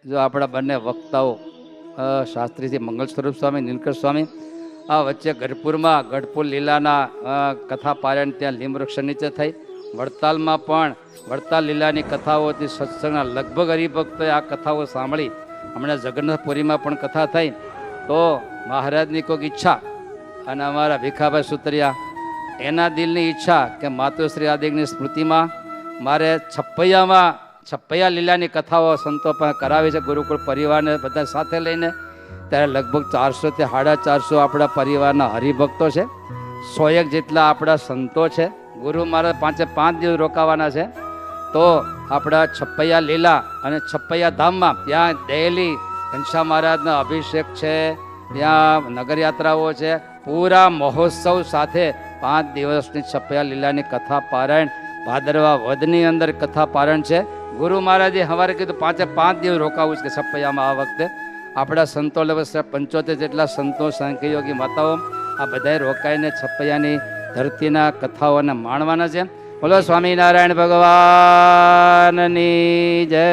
જો આપણા બંને વક્તાઓ શાસ્ત્રીજી મંગલ સ્વરૂપ સ્વામી, નીલકંઠ સ્વામી, આ વચ્ચે ગઢપુરમાં ગઢપુર લીલાના કથા પારાયણ ત્યાં લીમવૃક્ષ નીચે થઈ. વડતાલમાં પણ વડતાલ લીલાની કથાઓથી સત્સંગના લગભગ હરિભક્તોએ આ કથાઓ સાંભળી. હમણાં જગન્નાથપુરીમાં પણ કથા થઈ. તો મહારાજની કોઈક ઈચ્છા અને અમારા ભીખાભાઈ સુતરિયા એના દિલની ઈચ્છા કે માતુશ્રી આદિની સ્મૃતિમાં મારે છપ્પૈયા લીલાની કથાઓ સંતો પાસે કરાવી છે, ગુરુકુળ પરિવારને બધા સાથે લઈને. ત્યારે લગભગ 400 થી 450 આપણા પરિવારના હરિભક્તો છે, 100 જેટલા આપણા સંતો છે. ગુરુ મહારાજ 5 દિવસ રોકાવાના છે. તો આપણા છપ્પૈયા લીલા અને છપ્પૈયા ધામમાં ત્યાં ડેલી ઘનશ્યામ મહારાજનો અભિષેક છે, ત્યાં નગરયાત્રાઓ છે. પૂરા મહોત્સવ સાથે 5 દિવસની છપ્પૈયા લીલાની કથા પારાયણ ભાદરવા વધની અંદર કથા પારાયણ છે. ગુરુ મહારાજે સવારે કીધું 5 દિવસ રોકાવું છે કે છપ્પૈયામાં. આ વખતે આપણા સંતો લગભગ 75 જેટલા સંતો, સાંખ્યયોગી માતાઓ આ બધાએ રોકાઈને છપ્પૈયાની ધરતીના કથાઓને માણવાના છે. બોલો સ્વામિનારાયણ ભગવાનની જય.